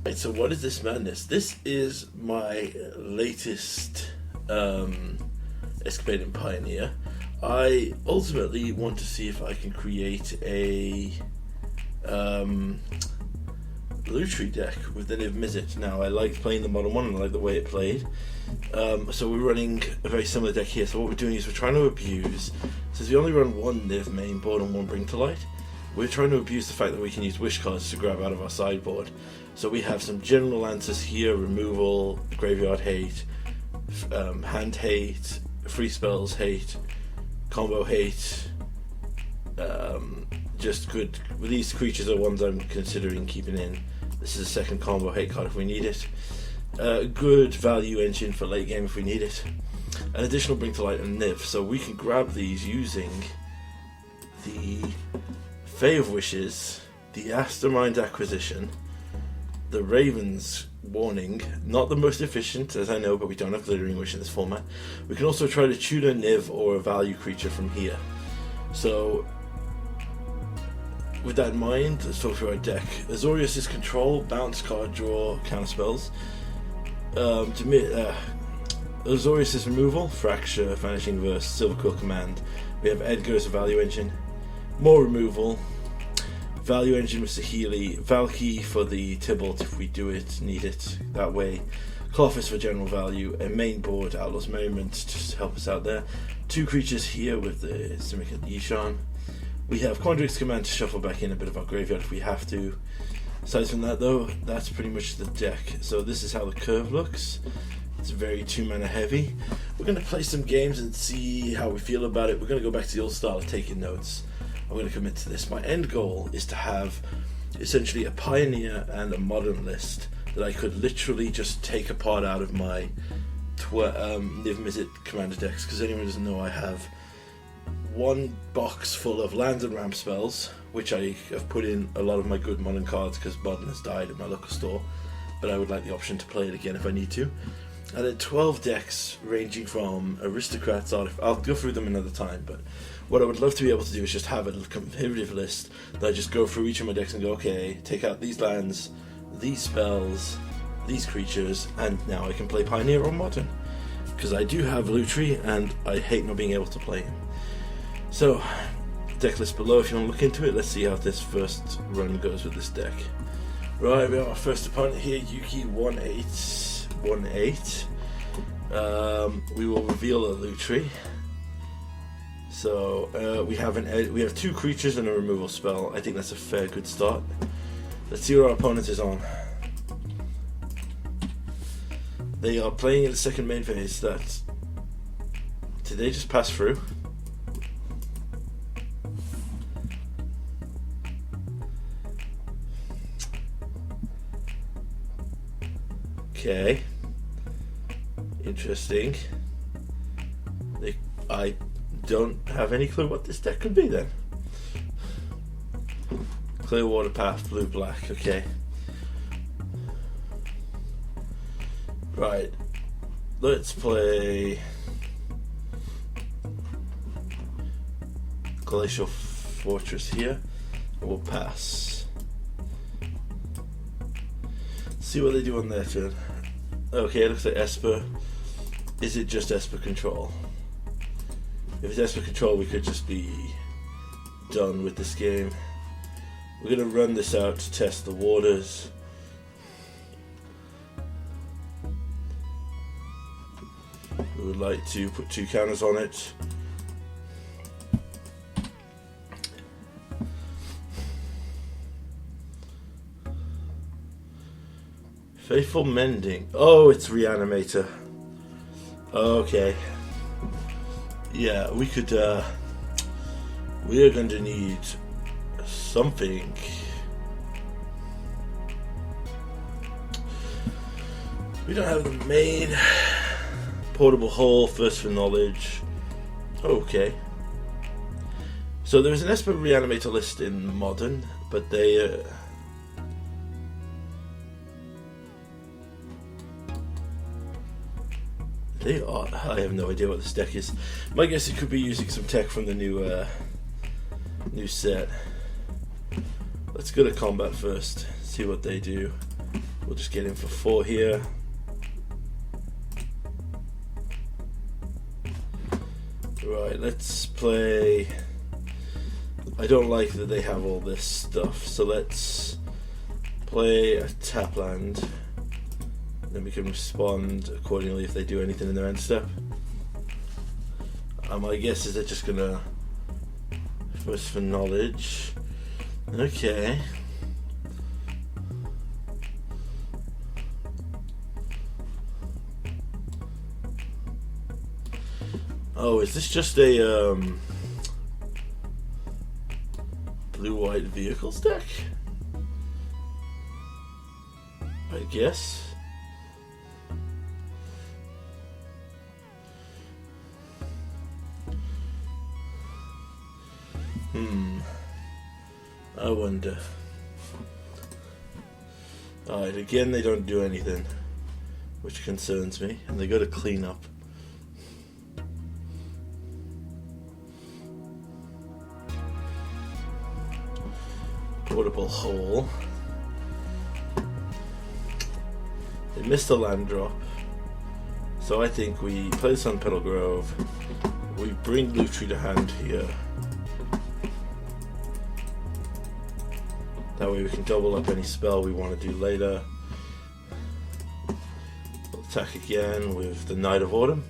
Right, so what is this madness? This is my latest escapade in Pioneer. I ultimately want to see if I can create a Lutri deck with the Niv Mizzet. Now, I like playing the modern one and I like the way it played. So we're running a very similar deck here. So what we're doing is we're trying to abuse, since we only run one Niv main board and one Bring to Light, we're trying to abuse the fact that we can use wish cards to grab out of our sideboard. So we have some general answers here: removal, graveyard hate, hand hate, free spells hate, combo hate. Just good. These creatures are ones I'm considering keeping in. This is a second combo hate card if we need it. Good value engine for late game if we need it. An additional Bring to Light and Niv. So we can grab these using the Fae of Wishes, the Astermind Acquisition, the Raven's Warning. Not the most efficient, as I know, but we don't have Glittering Wish in this format. We can also try to tutor Niv or a value creature from here. So, with that in mind, let's talk through our deck. Azorius is control, bounce, card draw, counter spells. Azorius is removal, fracture, vanishing verse, silver quill command. We have Edgar as a value engine. More removal, value engine with Saheeli, Valky for the Tybalt if we do it, need it that way, Clothis for general value, a main board, Outlaw's Merriment to help us out there, two creatures here with the Simic and Ishan. We have Quandrix's Command to shuffle back in a bit of our graveyard if we have to. Aside from that though, that's pretty much the deck. So this is how the curve looks. It's very 2-mana heavy. We're going to play some games and see how we feel about it. We're going to go back to the old style of taking notes. I'm going to commit to this. My end goal is to have essentially a Pioneer and a Modern list that I could literally just take apart out of my Niv Mizzet Commander decks, because anyone who doesn't know, I have one box full of lands and ramp spells, which I have put in a lot of my good Modern cards because Modern has died at my local store, but I would like the option to play it again if I need to. And then 12 decks ranging from Aristocrats, I'll go through them another time, but what I would love to be able to do is just have a competitive list that I just go through each of my decks and go, okay, take out these lands, these spells, these creatures, and now I can play Pioneer or Modern. Because I do have Lutri, and I hate not being able to play him. So, deck list below if you want to look into it. Let's see how this first run goes with this deck. Right, we have our first opponent here, Yuki1818. We will reveal a Lutri. So we have two creatures and a removal spell. I think that's a fair good start. Let's see what our opponent is on. They are playing in the second main phase. Did they just pass through? Okay. Interesting. I don't have any clue what this deck could be then. Clearwater Path, blue, black, okay. Right. Let's play Glacial Fortress here. We'll pass. See what they do on their turn. Okay, it looks like Esper. Is it just Esper control? If it's Esper control, we could just be done with this game. We're going to run this out to test the waters. We would like to put 2 counters on it. Faithful Mending. Oh, it's Reanimator. Okay. Yeah, we could, we are going to need something. We don't have the main portable hull, first for knowledge. Okay. So there's an Esper Reanimator list in Modern, but they are. I have no idea what this deck is. My guess it could be using some tech from the new set. Let's go to combat first. See what they do. We'll just get in for 4 here. Right, let's play. I don't like that they have all this stuff, so let's play a tap land. Then we can respond accordingly if they do anything in their end step. My guess is they're just gonna first for knowledge. Okay. Oh, is this just a blue-white vehicles deck? I guess. I wonder. Alright, again they don't do anything, which concerns me, and they go to clean up. Portable hole. They missed a land drop, so I think we play the Sun Petal Grove. We bring Lutri to hand here. That way we can double up any spell we want to do later. We'll attack again with the Knight of Autumn.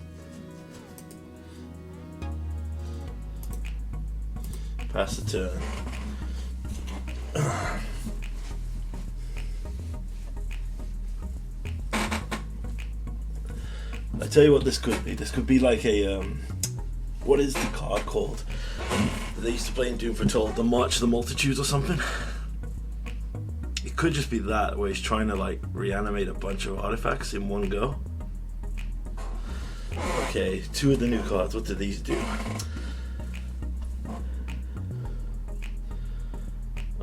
Pass the turn. I tell you what this could be. This could be like a what is the card called? They used to play in Doom Foretold, the March of the Multitudes or something. It could just be that, where he's trying to like reanimate a bunch of artifacts in one go. Okay, 2 of the new cards. What do these do?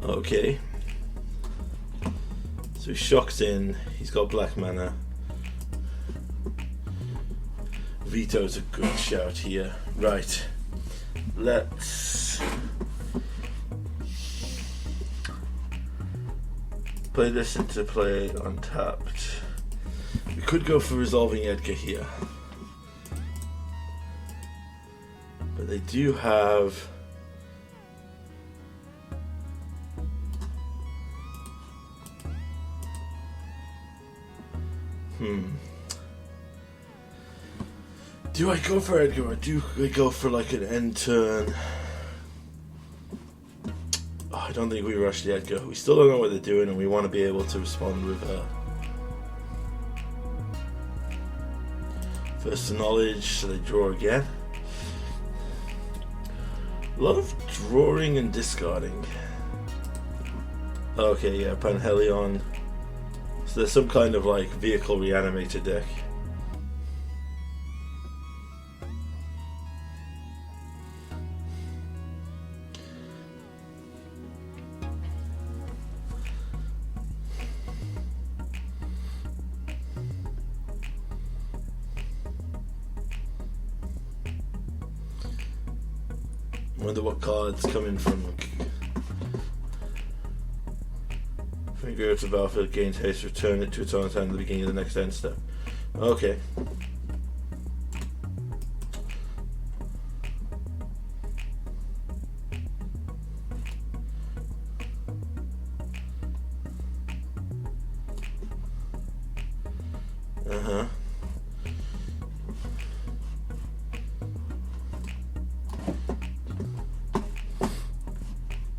Okay. So he shocks in. He's got black mana. Veto's a good shout here. Right. Let's play this into play untapped. We could go for resolving Edgar here, but they do have do I go for Edgar or do I go for like an end turn? Oh, I don't think we rush the Edgar. We still don't know what they're doing, and we want to be able to respond with first to knowledge, so they draw again. A lot of drawing and discarding. Okay, yeah, Panhelion. So there's some kind of like vehicle reanimator deck. I wonder what cards come in from Finger to battlefield, gains haste, return it to its own hand at the beginning of the next end step. Okay.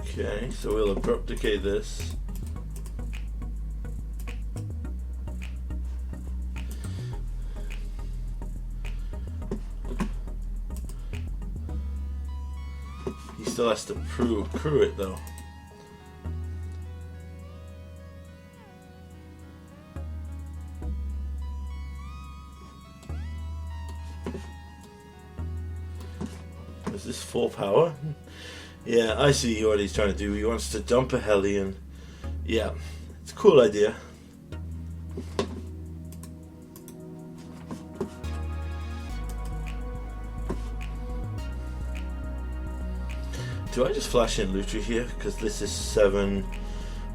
Okay, so we'll abrupt decay this. He still has to crew it though. Is this full power? Yeah, I see what he's trying to do. He wants to dump a Hellion. Yeah, it's a cool idea. Do I just flash in Lutri here? Because this is 7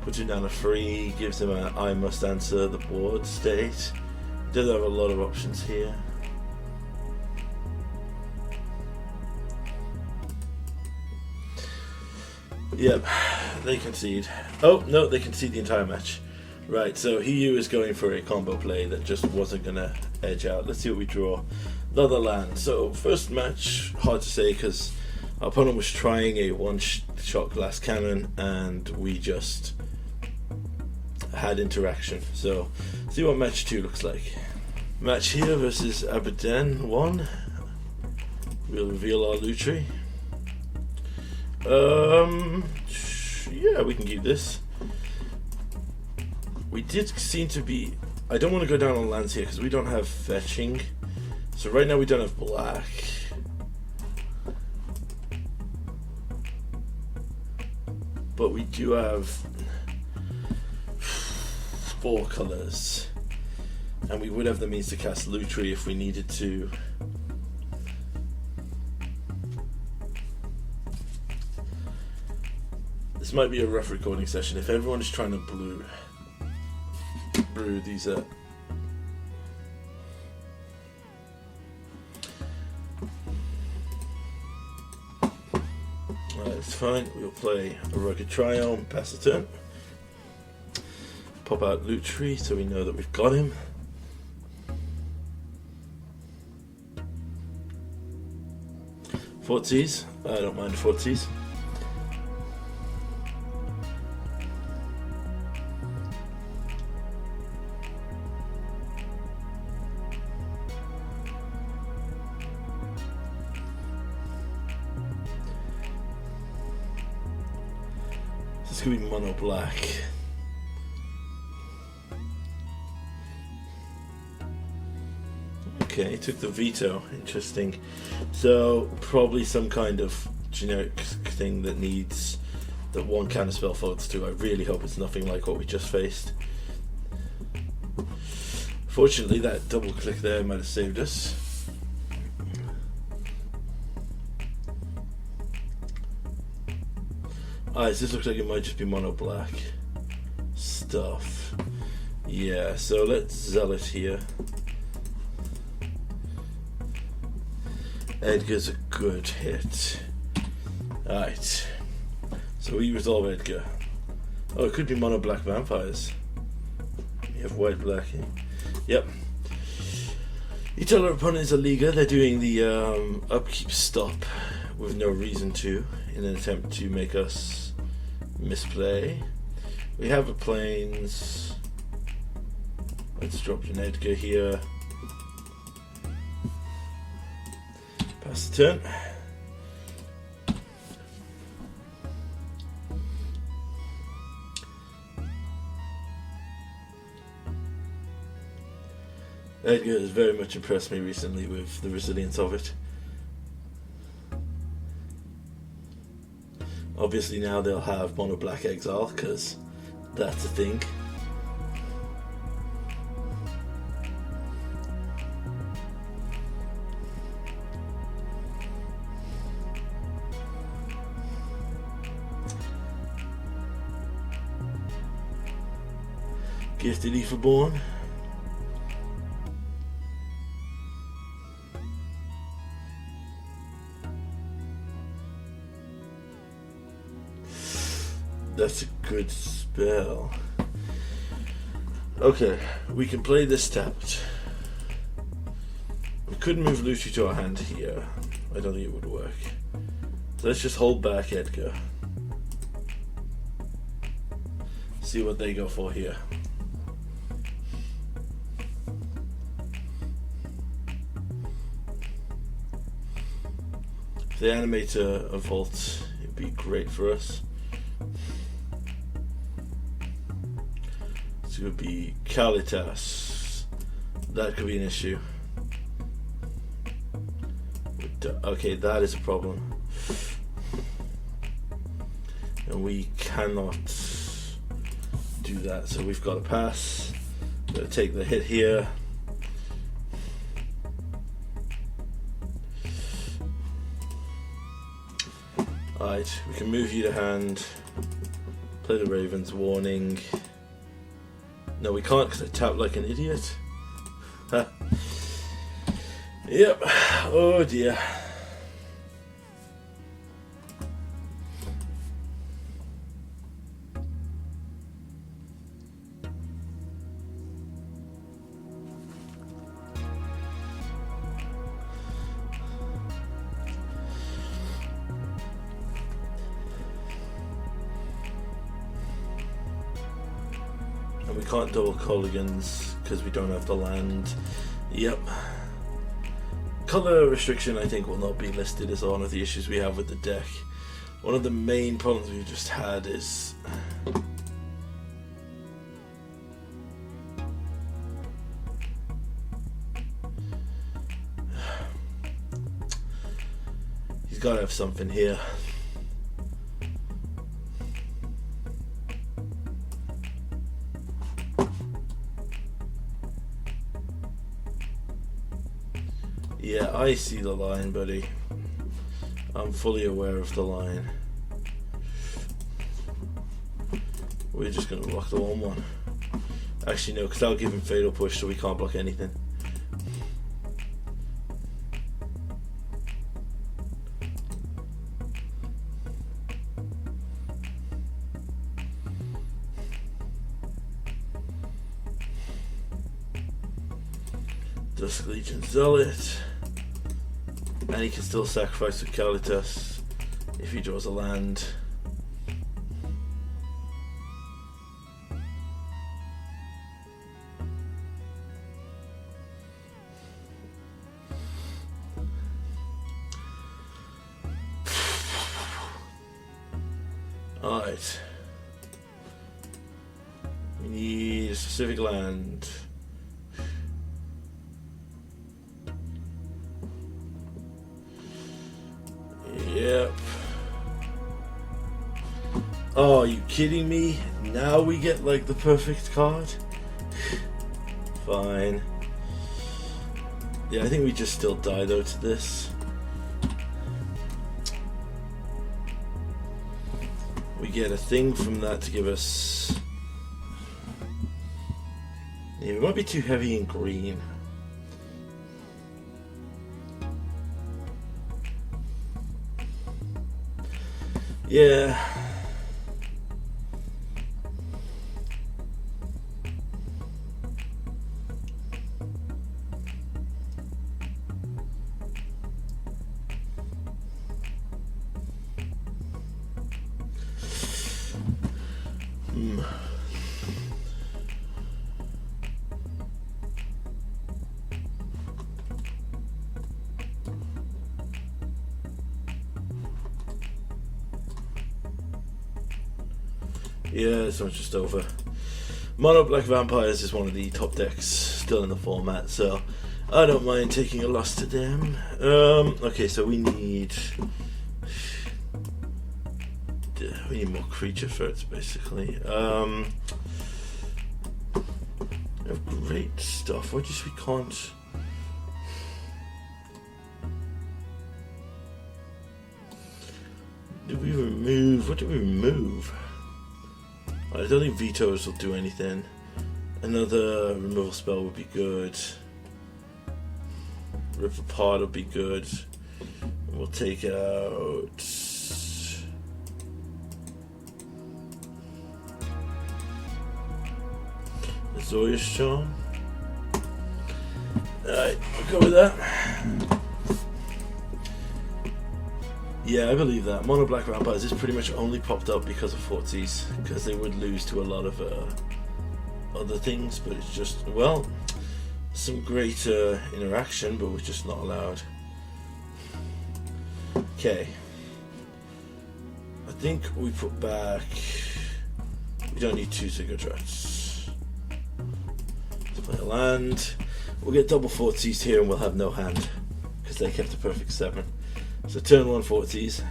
Puts him down a 3, gives him a I must answer the board state. Does have a lot of options here. Yep, they concede. Oh, no, they concede the entire match. Right, so Hiyu is going for a combo play that just wasn't going to edge out. Let's see what we draw. Another land. So, first match, hard to say because our opponent was trying a one-shot glass cannon and we just had interaction. So, see what match 2 looks like. Match here versus Abaden 1. We'll reveal our Lutri. Yeah, we can keep this. We did seem to be... I don't want to go down on lands here because we don't have fetching. So right now we don't have black. But we do have 4 colors. And we would have the means to cast Lutri if we needed to. This might be a rough recording session if everyone is trying to brew these up. It's fine. We'll play a Rugged Triome, pass the turn. Pop out Lutri so we know that we've got him. Forties. I don't mind forties. This could be mono black. Okay, took the veto. Interesting. So probably some kind of generic thing that needs that one counter spell folds to. I really hope it's nothing like what we just faced. Fortunately, that double click there might have saved us. Alright, this looks like it might just be mono black stuff. Yeah, so let's Zealot here. Edgar's a good hit. Alright, so we resolve Edgar. Oh, it could be mono black vampires. You have white black here. Yep. You tell our opponent is a Liga, they're doing the upkeep stop with no reason to, in an attempt to make us misplay. We have a plains. Let's drop an Edgar here. Pass the turn. Edgar has very much impressed me recently with the resilience of it. Obviously now they'll have mono black exile because that's a thing. Gifted Etherborn. That's a good spell. Okay, we can play this tapped. We could move Lucy to our hand here. I don't think it would work. So let's just hold back Edgar. See what they go for here. If they animate a vault, it'd be great for us. It would be Kalitas. That could be an issue. Okay, that is a problem. And we cannot do that, so we've got to pass. Gotta take the hit here. Alright, we can move you to hand. Play the Ravens warning. No, we can't because I tapped like an idiot. Yep. Oh dear. And we can't double Colligans because we don't have the land. Yep. Color restriction, I think, will not be listed as one of the issues we have with the deck. One of the main problems we've just had is he's got to have something here. Yeah, I see the line, buddy. I'm fully aware of the line. We're just going to block the 1/1. Actually, no, because that'll give him Fatal Push, so we can't block anything. Dusk Legion Zealot. And he can still sacrifice with Kalitas if he draws a land. Alright. We need a specific land. Yep. Oh, are you kidding me? Now we get like the perfect card? Fine. Yeah, I think we just still die though to this. We get a thing from that to give us... Yeah, it might be too heavy in green. Yeah. Yeah, this one's just over. Mono Black Vampires is one of the top decks still in the format, so I don't mind taking a loss to them. Okay, so we need more creature threats, basically. We have great stuff. What just we can't... Did we remove? What did we remove? I don't think vetoes will do anything. Another removal spell would be good. Rip Apart would be good. We'll take out... Zoya's Charm. Alright, we'll go with that. Yeah, I believe that. Mono Black Vampires is pretty much only popped up because of Forties, because they would lose to a lot of other things, but it's just, well, some great interaction, but we're just not allowed. Okay. I think we put back... We don't need 2 Ziggurats. Let's play a land. We'll get double Forties here and we'll have no hand, because they kept a perfect 7. So turn 1 Forties.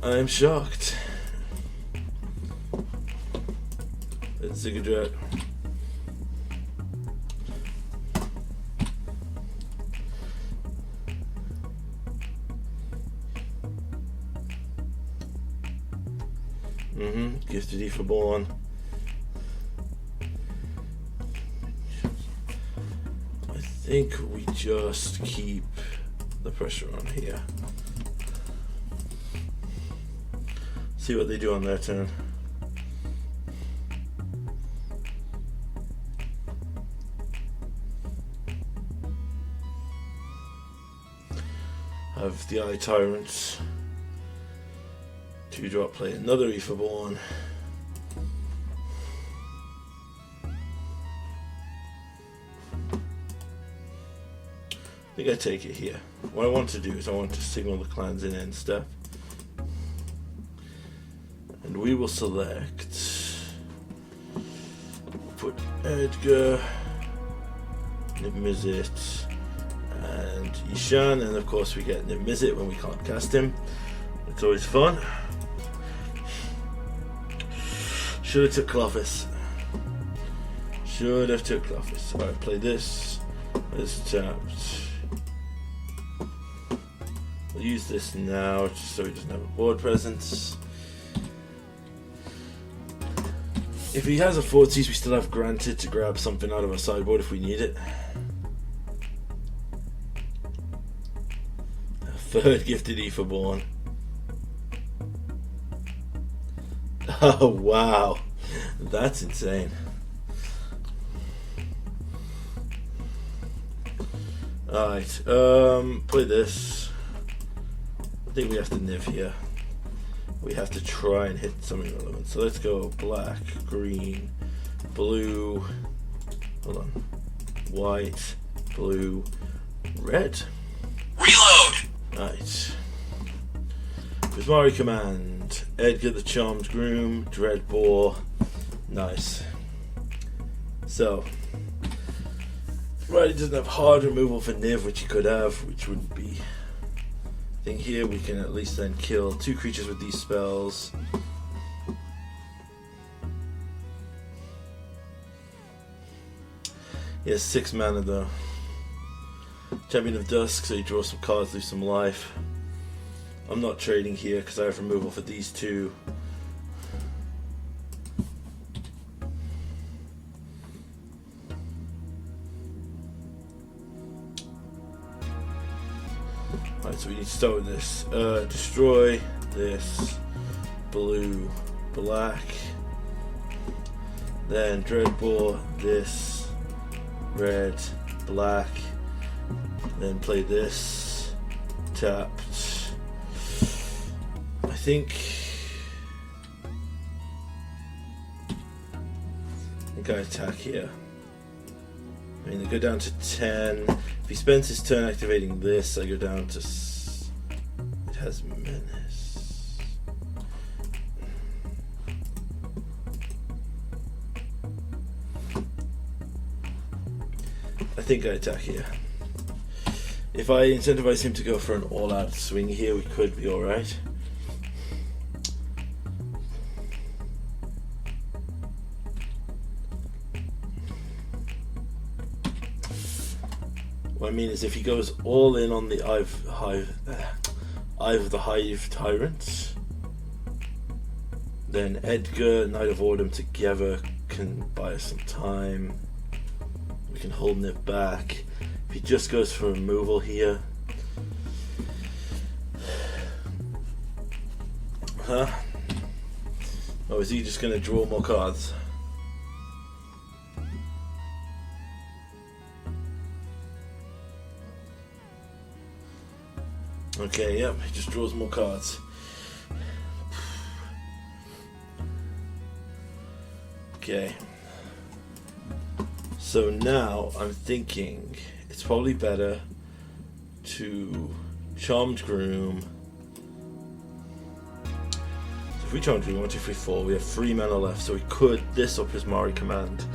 I am shocked. It's Ziggurat. Gifted Etherborn. I think we just keep the pressure on here. See what they do on their turn. Have the Eye Tyrants. 2-drop, play another Etherborn. I think I take it here. What I want to do is I want to signal the clans in end step. And we will select, put Edgar, Niv-Mizzet, and Ishan, and of course we get Niv-Mizzet when we can't cast him. It's always fun. Should have took Clovis. Should have took Clovis. Alright, play this. It's tapped. We'll use this now just so he doesn't have a board presence. If he has a Forties, we still have Granted to grab something out of our sideboard if we need it. A third Gifted Etherborn. Oh wow, that's insane. Alright, play this. I think we have to Niv here. We have to try and hit something relevant. So let's go black, green, blue, hold on, white, blue, red. Reload! Right. Prismari Command, Edgar the Charmed Groom, Dreadbore. Nice. So, right, he doesn't have hard removal for Niv, which he could have, which wouldn't be. I think here we can at least then kill 2 creatures with these spells. He has 6 mana though. Champion of Dusk, so he draws some cards, lose some life. I'm not trading here because I have removal for these 2. Alright, so we need to start with this. Destroy this blue, black. Then Dreadbore, this red, black. Then play this, tapped. I think I attack here. I mean, I go down to 10. If he spends his turn activating this, I go down to. It has menace. I think I attack here. If I incentivize him to go for an all-out swing here, we could be alright. What I mean is if he goes all in on the Eye of the Hive Tyrant, then Edgar, Knight of Autumn together can buy us some time. We can hold Niv back. If he just goes for removal here. Huh? Oh, is he just going to draw more cards? Okay, yep, he just draws more cards. Okay. So now I'm thinking it's probably better to Charmed Groom. So if we Charmed Groom, 1, 2, 3, 4, we have 3 mana left, so we could this or Prismari Command.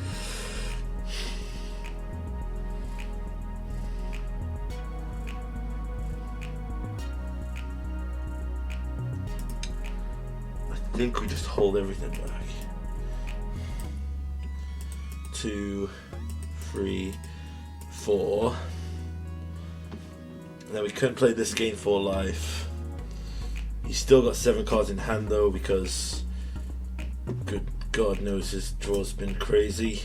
I think we just hold everything back. 2, 3, 4. Now we couldn't play this gain 4 life. He's still got 7 cards in hand though because God knows his draw's been crazy.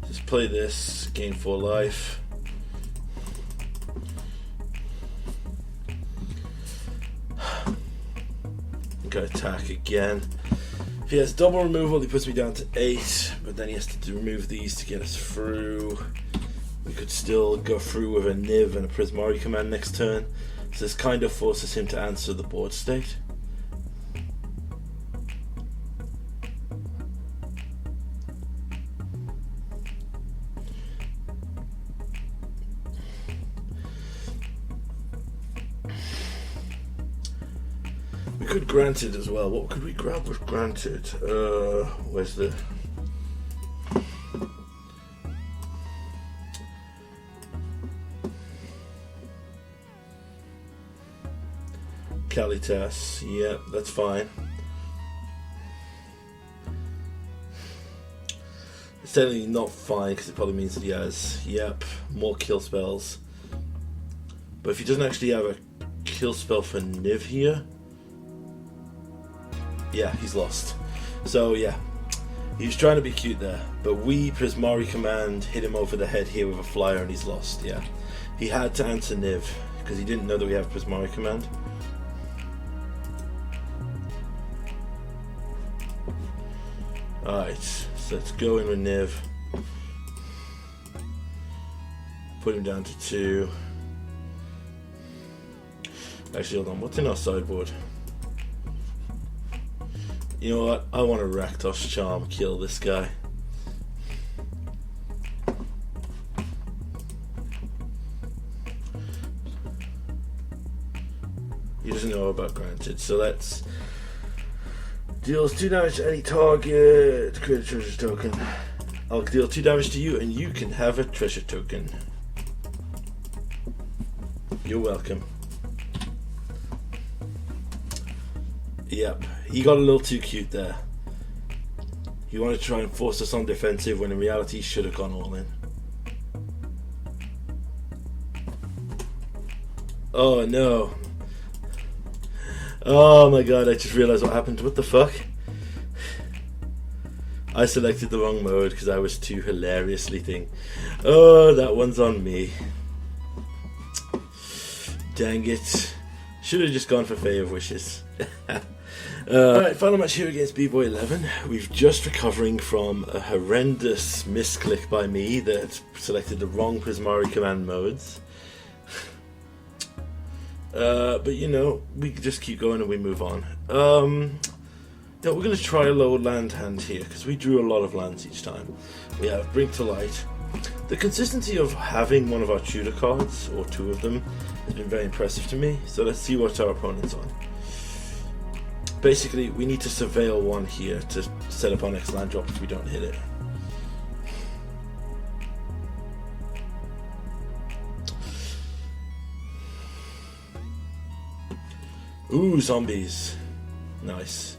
Just play this, gain 4 life. Go attack again. If he has double removal, he puts me down to 8, but then he has to remove these to get us through. We could still go through with a Niv and a Prismari command next turn, so this kind of forces him to answer the board state. We could Granted as well. What could we grab with Granted? Where's the... Kalitas, yeah, that's fine. It's technically not fine because it probably means that he has, yep, more kill spells. But if he doesn't actually have a kill spell for Niv here, yeah, he's lost. So yeah, he was trying to be cute there, but we Prismari command hit him over the head here with a flyer and he's lost. Yeah, he had to answer Niv because he didn't know that we have Prismari command. Alright, so let's go in with Niv. Put him down to 2. Actually, hold on, what's in our sideboard? You know what? I want a Rakdos Charm kill this guy. He doesn't know about Granted, so let's... Deals 2 damage to any target. Create a treasure token. I'll deal 2 damage to you and you can have a treasure token. You're welcome. Yep, he got a little too cute there. He wanted to try and force us on defensive when in reality he should have gone all in. Oh no. Oh my god, I just realized what happened. What the fuck? I selected the wrong mode because I was too hilariously thinking, oh, that one's on me. Dang it. Should have just gone for Fey of Wishes. Alright, final match here against B-Boy 11. We've just recovering from a horrendous misclick by me that selected the wrong Prismari command modes. But you know, we just keep going and we move on. Yeah, we're going to try a low land hand here because we drew a lot of lands each time. We have Brink to Light. The consistency of having one of our tutor cards, or 2 of them, has been very impressive to me. So let's see what our opponent's on. Basically, we need to surveil 1 here to set up our next land drop if we don't hit it. Ooh, zombies. Nice.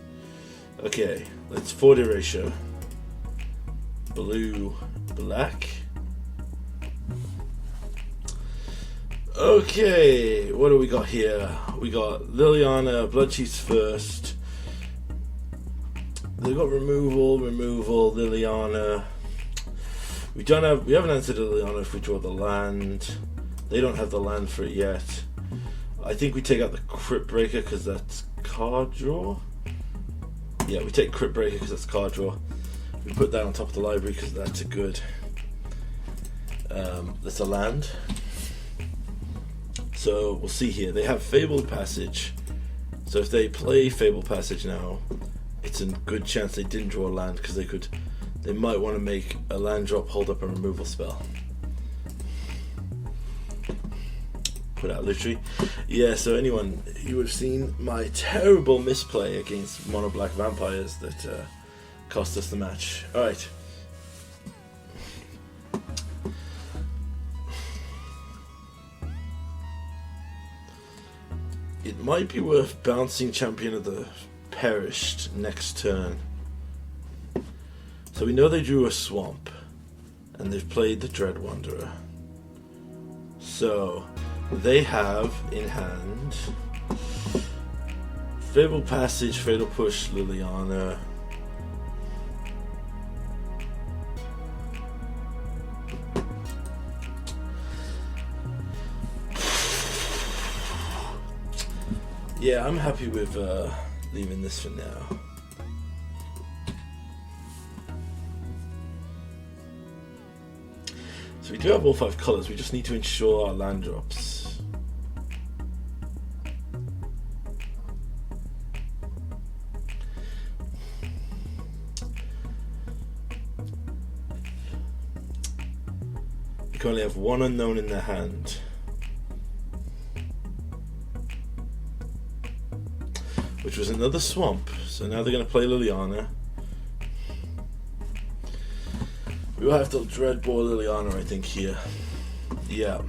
Okay, let's 4 erasure. Blue, black. Okay, what do we got here? We got Liliana, Bloodchief's first. They got removal, Liliana. We haven't answered Liliana if we draw the land. They don't have the land for it yet. I think we take out the Crypt Breaker because that's card draw. Yeah, we take Crypt Breaker because that's card draw. We put that on top of the library because that's a good. That's a land. So we'll see here. They have Fabled Passage. So if they play Fabled Passage now, it's a good chance they didn't draw a land because they might want to make a land drop hold up a removal spell. Put out literally. Yeah, so anyone, you would have seen my terrible misplay against mono black vampires that cost us the match. Alright. It might be worth bouncing Champion of the Perished next turn. So we know they drew a Swamp, and they've played the Dread Wanderer. So they have in hand Fatal Passage, Fatal Push, Liliana. Yeah, I'm happy with leaving this for now. So we do have all 5 colours, we just need to ensure our land drops. We currently have 1 unknown in their hand. Which was another swamp, so now they're going to play Liliana. We will have to Dreadbore Liliana, I think, here. Yeah.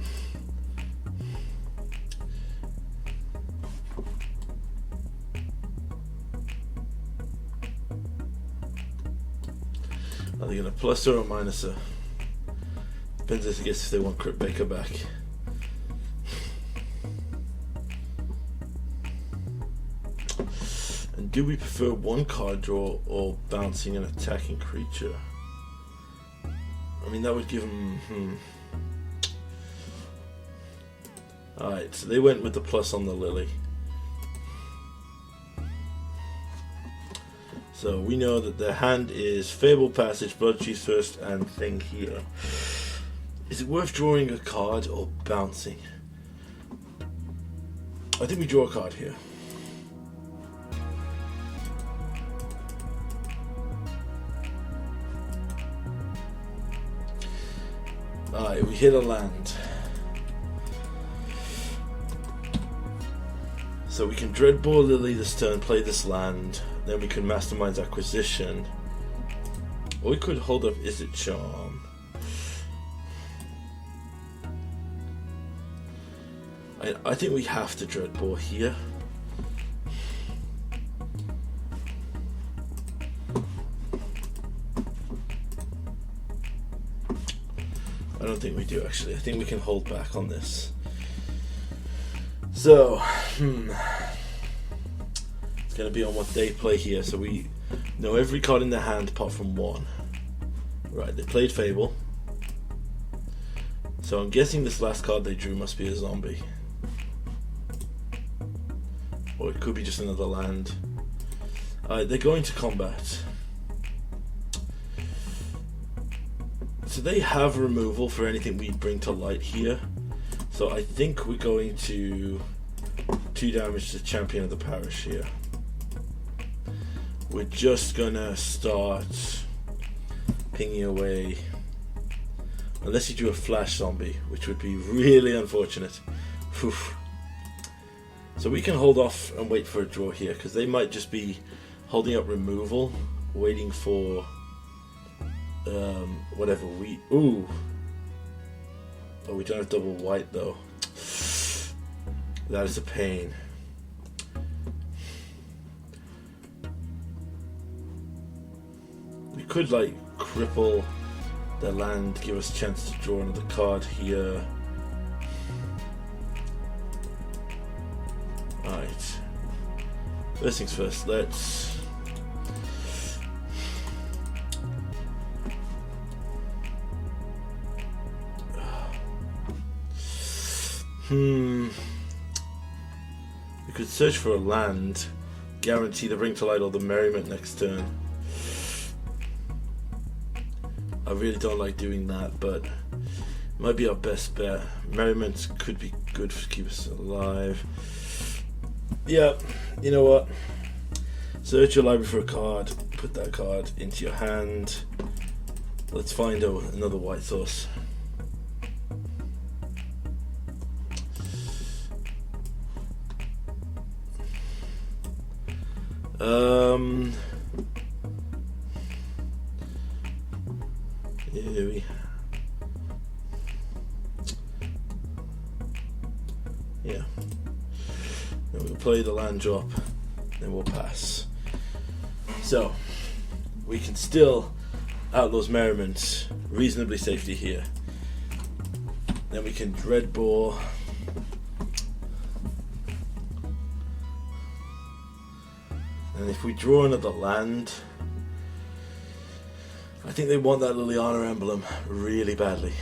Are they going to plus her or minus her? Depends, I guess, if they want Crypt Baker back. And do we prefer 1 card draw or bouncing an attacking creature? I mean, that would give them... Alright, so they went with the plus on the Lily. So we know that their hand is Fable Passage, Blood Chief's First, and Thing here. Is it worth drawing a card or bouncing? I think we draw a card here. Alright, we hit a land. So we can Dreadbore Lily this turn, play this land, then we can Mastermind's Acquisition. Or we could hold up Is It Charm. I think we have to Dreadbore here. I don't think we do, actually. I think we can hold back on this. So, it's going to be on what they play here. So we know every card in their hand apart from 1. Right, they played Fable. So I'm guessing this last card they drew must be a zombie. Or it could be just another land. Alright, they're going to combat. So they have removal for anything we bring to light here. So I think we're going to 2 damage to Champion of the Parish here. We're just gonna start pinging away. Unless you do a flash zombie, which would be really unfortunate. Whew. So we can hold off and wait for a draw here, because they might just be holding up removal, waiting for whatever we... Ooh! Oh, we don't have double white though. That is a pain. We could like cripple the land, give us a chance to draw another card here. Alright. First things first, let's... We could search for a land, guarantee the Bring to Light or the Merriment next turn. I really don't like doing that, but it might be our best bet. Merriment could be good to keep us alive. Yeah, you know what? Search your library for a card, put that card into your hand. Let's find another white source. Yeah. Then we'll play the land drop, then we'll pass. So, we can still Outlaw's Merriment reasonably safely here. Then we can Dreadbore. And if we draw another land, I think they want that Liliana emblem really badly.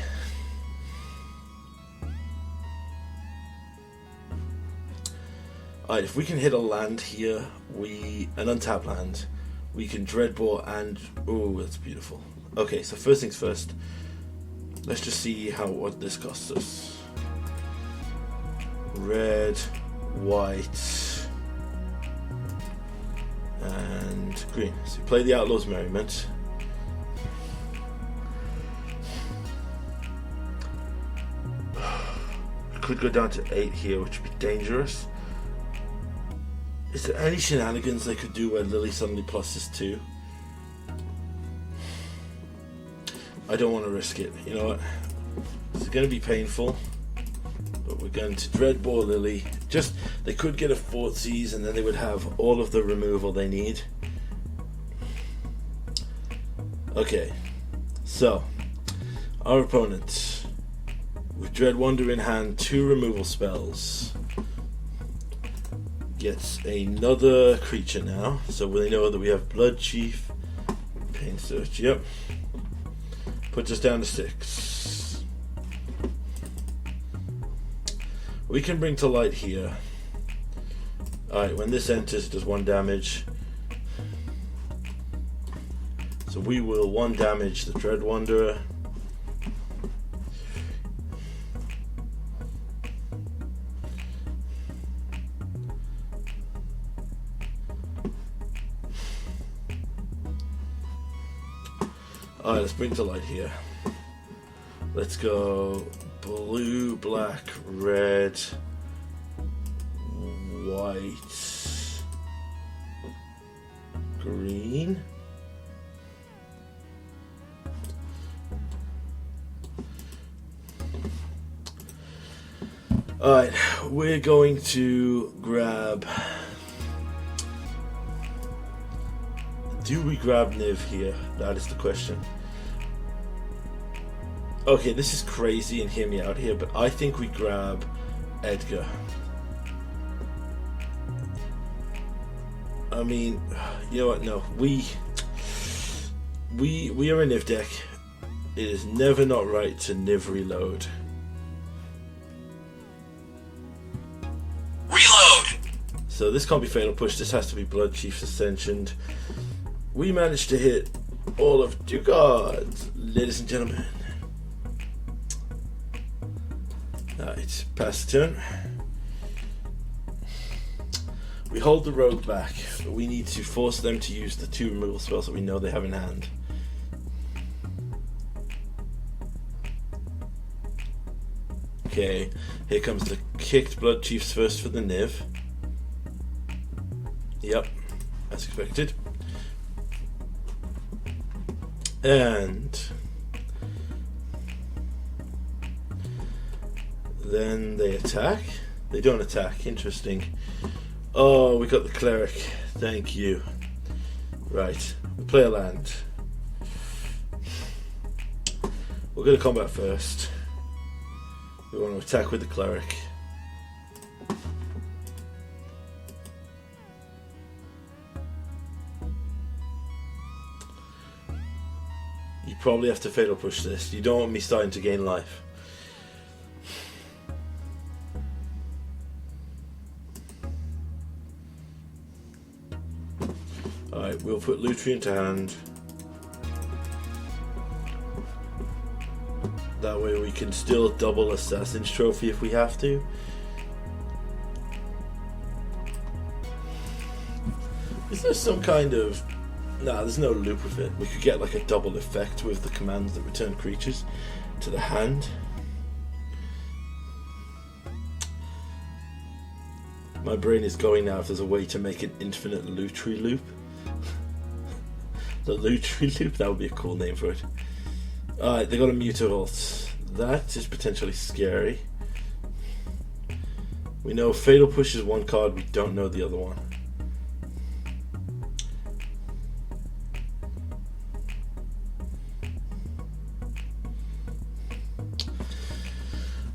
Alright, if we can hit a land here, an untapped land, we can Dreadbore and... oh, that's beautiful. Okay, so first things first, let's just see what this costs us. Red, white, and green. So we play the Outlaw's Merriment. We could go down to 8 here, which would be dangerous. Is there any shenanigans they could do where Lily suddenly pluses 2? I don't want to risk it. You know what? It's going to be painful, but we're going to Dreadbore Lily. They could get a Fortsies, and then they would have all of the removal they need. Okay, so our opponent with Dreadwonder in hand, 2 removal spells, gets another creature now. So they know that we have Blood Chief, Pain Search. Yep. Puts us down to 6. We can bring to light here. Alright, when this enters, it does 1 damage. So we will 1 damage the Dread Wanderer. Alright, let's bring to light here. Let's go blue, black, red, white, green. Alright, we're going to grab... do we grab Niv here? That is the question. Okay, this is crazy and hear me out here, but I think we grab Edgar. I mean, you know what? No, we are a Niv deck. It is never not right to Niv reload. Reload! So this can't be Fatal Push. This has to be Blood Chief's Ascension. We managed to hit all of 2 cards, ladies and gentlemen. Alright, pass the turn. We hold the rogue back, but we need to force them to use the 2 removal spells that we know they have in hand. Okay, here comes the kicked Blood Chiefs first for the Niv. Yep, as expected. And then they attack. They don't attack. Interesting. Oh, we got the cleric. Thank you. Right. We play a land. We'll go to combat first. We want to attack with the cleric. You probably have to Fatal Push this. You don't want me starting to gain life. Alright, we'll put Lutri into hand. That way we can still double Assassin's Trophy if we have to. Is there some kind of... Nah, there's no loop with it. We could get like a double effect with the commands that return creatures to the hand. My brain is going now if there's a way to make an infinite Lutri loop. The Lutri loop, that would be a cool name for it. Alright, they got a Mutavault. That is potentially scary. We know Fatal Push is 1 card, we don't know the other one.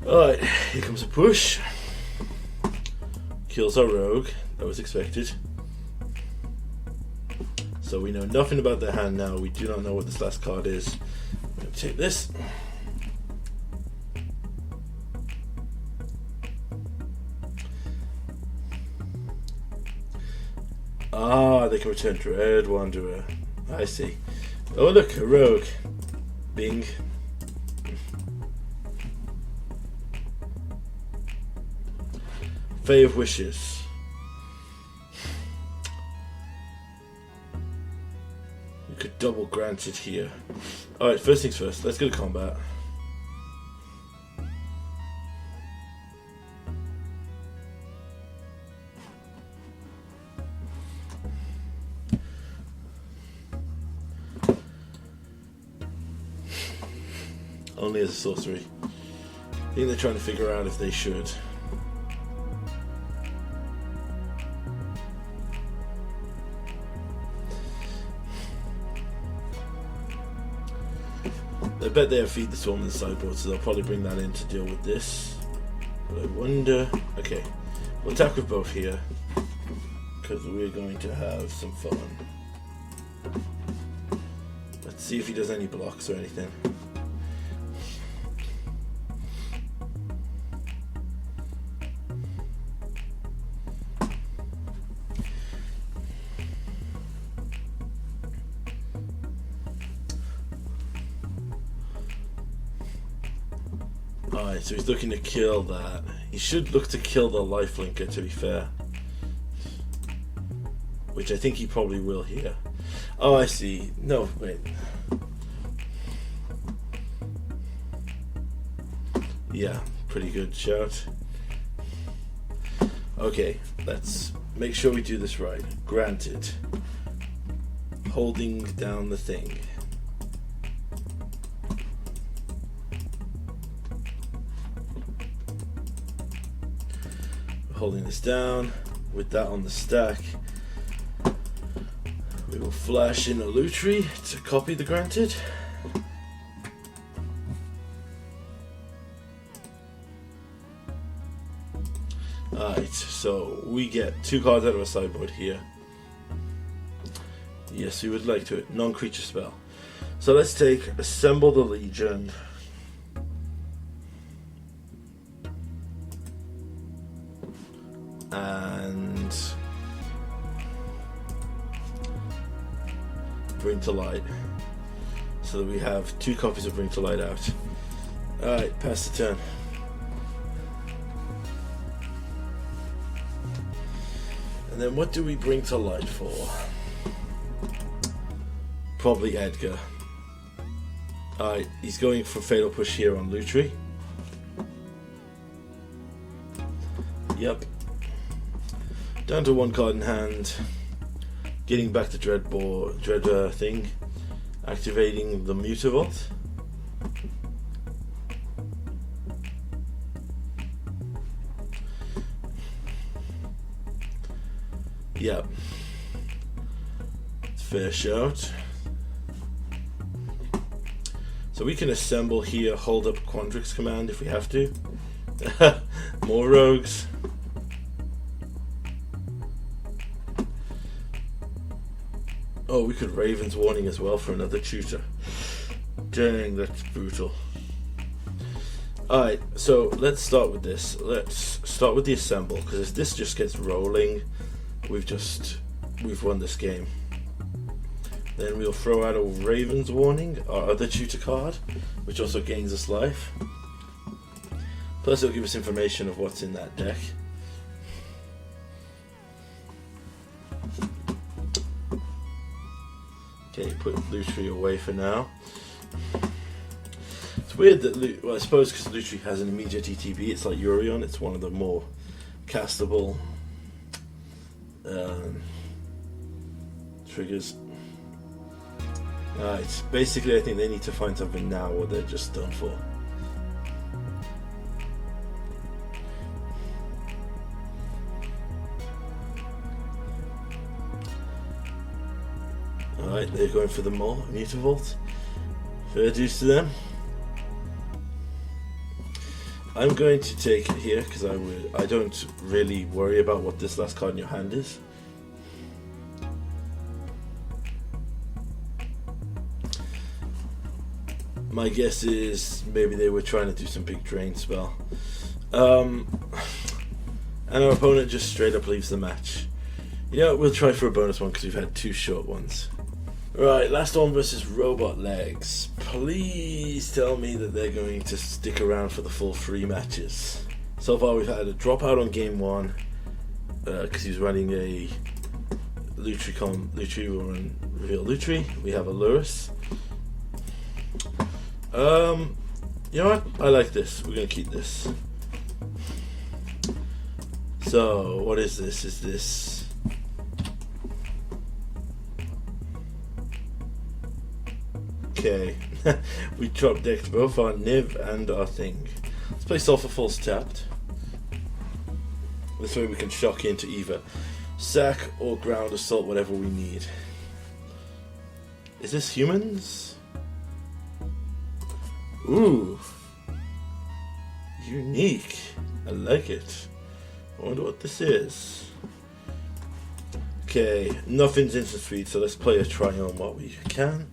Alright, here comes a push. Kills our rogue, that was expected. So we know nothing about their hand now. We do not know what this last card is. I'm going to take this. Ah, they can return Dread Wanderer. I see. Oh look, a rogue. Bing. Fae of Wishes. We could double grant it here. Alright, first things first, let's go to combat. Only as a sorcery. I think they're trying to figure out if they should. I bet they have Feed the Swarm in the sideboard, so they'll probably bring that in to deal with this. But I wonder... Okay, we'll attack with both here, because we're going to have some fun. Let's see if he does any blocks or anything. Alright, so he's looking to kill that. He should look to kill the lifelinker, to be fair. Which I think he probably will here. Oh, I see. No, wait. Yeah, pretty good shout. Okay, let's make sure we do this right. Granted. Holding down the thing. Holding this down with that on the stack. We will flash in a Lutri to copy the granted. Alright, so we get 2 cards out of our sideboard here. Yes, we would like to. Non-creature spell. So let's take Assemble the Legion. And Bring to Light, so that we have 2 copies of Bring to Light out. Alright, pass the turn. And then what do we bring to light for? Probably Edgar. Alright, he's going for Fatal Push here on Lutri. Yep. Down to 1 card in hand. Getting back to Dread thing. Activating the Mutavault. Yep. It's fair shout. So we can assemble here, hold up Quandrix command if we have to. More rogues. Oh, we could Raven's Warning as well for another tutor. Dang, that's brutal. Alright, so let's start with this. Let's start with the assemble, because if this just gets rolling, we've won this game. Then we'll throw out a Raven's Warning, our other tutor card, which also gains us life. Plus it'll give us information of what's in that deck. Okay, put Lutri away for now. It's weird that, well, I suppose because Lutri has an immediate ETB, it's like Urion, it's one of the more castable triggers. Alright, basically I think they need to find something now or they're just done for. Alright, they're going for the Mutavault. Fair dues to them. I'm going to take it here because I don't really worry about what this last card in your hand is. My guess is maybe they were trying to do some big drain spell. And our opponent just straight up leaves the match. You know what, we'll try for a bonus one because we've had 2 short ones. Right, last one versus Robot Legs. Please tell me that they're going to stick around for the full 3 matches. So far we've had a dropout on game 1 because he was running a Lutri will run Reveal Lutri. We have a Lurrus. You know what? I like this. We're going to keep this. So, what is this? Is this... Okay. We drop decked both our Niv and our thing. Let's play Sulphur Falls tapped. This way we can shock into either sack or ground assault, whatever we need. Is this humans? Ooh. Unique. I like it. I wonder what this is. Okay, nothing's instant speed, so let's play a Triome while we can.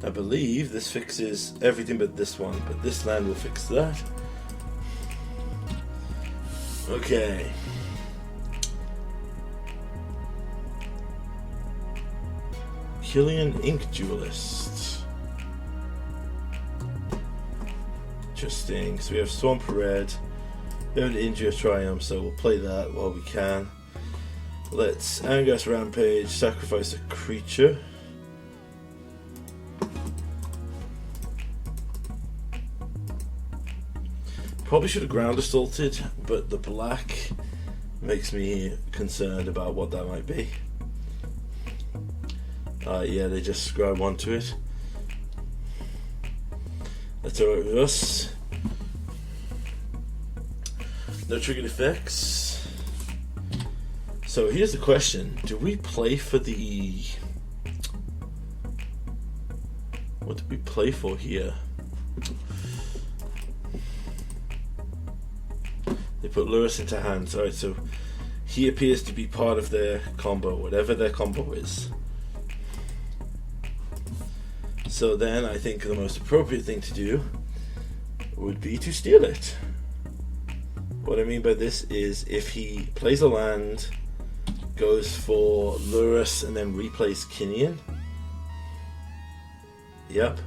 I believe this fixes everything but this one, but this land will fix that. Okay. Killian Ink Duelist. Interesting. So we have Swamp Red. We have an Injure Triumph, so we'll play that while we can. Let's Angus Rampage, sacrifice a creature. Probably should have ground assaulted, but the black makes me concerned about what that might be. Yeah, they just scribe onto it. That's alright with us. No triggered effects. So here's the question. Do we play for the... What do we play for here? They put Lurrus into hands. Alright, so he appears to be part of their combo, whatever their combo is. So then I think the most appropriate thing to do would be to steal it. What I mean by this is if he plays a land, goes for Lurrus and then replays Kinnian, yep,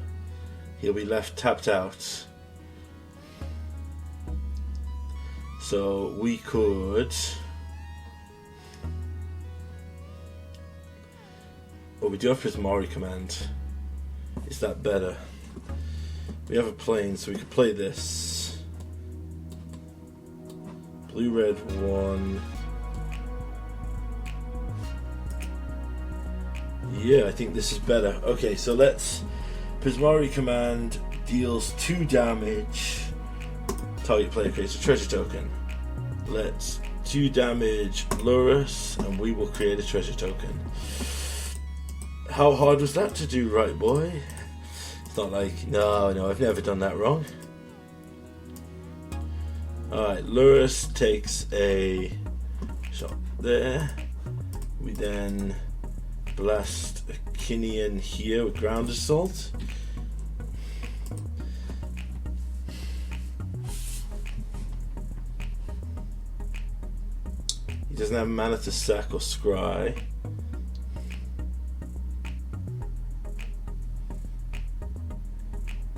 he'll be left tapped out. So we could... Well, we do have Prismari command. Is that better? We have a plane, so we could play this. Blue-red 1. Yeah, I think this is better. Okay, so let's... Prismari command deals 2 damage. Target player creates a treasure token. Let's 2 damage Lurrus, and we will create a treasure token. How hard was that to do, right boy? It's not like, no, I've never done that wrong. Alright, Lurrus takes a shot there. We then blast a Kinnian here with ground assault. He doesn't have mana to sack or scry.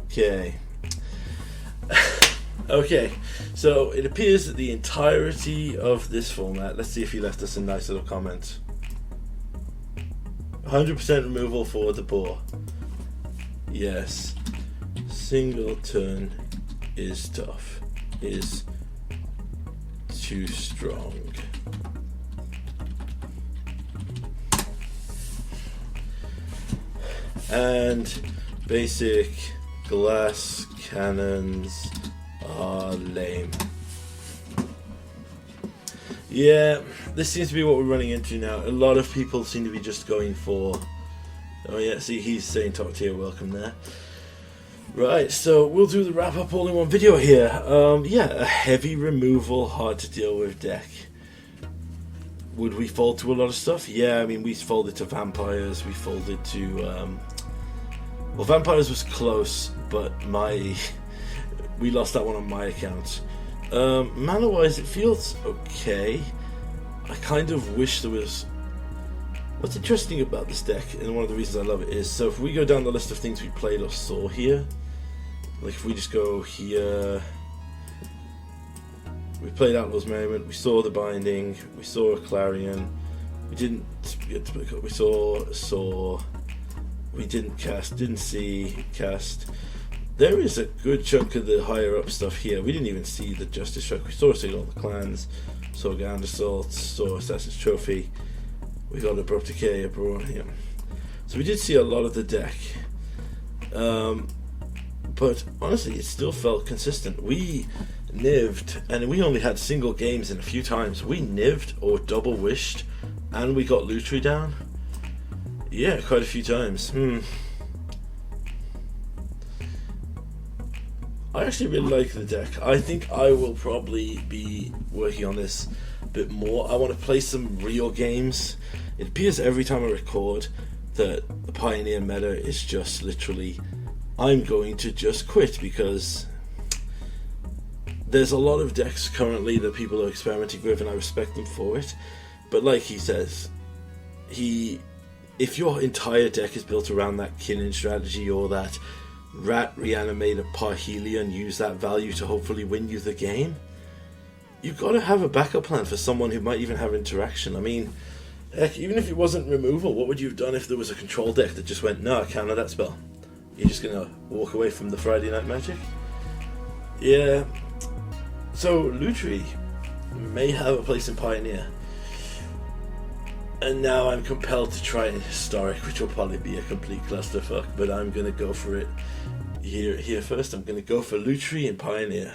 Okay. Okay, so it appears that the entirety of this format, let's see if he left us a nice little comment. 100% removal for the boar. Yes. Singleton is tough. Is too strong. And basic glass cannons are lame. Yeah, this seems to be what we're running into now. A lot of people seem to be just going for... Oh yeah, see, he's saying top tier, welcome there. Right, so we'll do the wrap up all in one video here. Yeah, a heavy removal, hard to deal with deck. Would we fold to a lot of stuff? Yeah, I mean, we folded to vampires, we folded to Well, Vampires was close, but we lost that one on my account. Mana-wise, it feels okay. I kind of wish there was... What's interesting about this deck, and one of the reasons I love it, is so if we go down the list of things we played or saw here, like if we just go here, we played Outlaw's Merriment, we saw the Binding, we saw a Clarion, we didn't get to pick up, we saw, we didn't cast, didn't see, cast. There is a good chunk of the higher up stuff here. We didn't even see the Justice Truck. We saw Signal of the Clans, saw Grand Assault, saw Assassin's Trophy. We got Abrupt Decay, Abroad, yeah. So we did see a lot of the deck. But honestly, it still felt consistent. We nived, and we only had single games in a few times. We nived or double wished, and we got Lutri down. Yeah, quite a few times. I actually really like the deck. I think I will probably be working on this a bit more. I want to play some real games. It appears every time I record that the Pioneer meta is just literally, I'm going to just quit, because there's a lot of decks currently that people are experimenting with, and I respect them for it. But like he says, if your entire deck is built around that Kinnan strategy or that Rat reanimate a Parhelia and use that value to hopefully win you the game, you've got to have a backup plan for someone who might even have interaction. I mean, heck, even if it wasn't removal, what would you have done if there was a control deck that just went, no, counter that spell? You're just going to walk away from the Friday Night Magic? Yeah. So, Lutri may have a place in Pioneer. And now I'm compelled to try Historic, which will probably be a complete clusterfuck, but I'm going to go for it here first. I'm going to go for Lutri and Pioneer.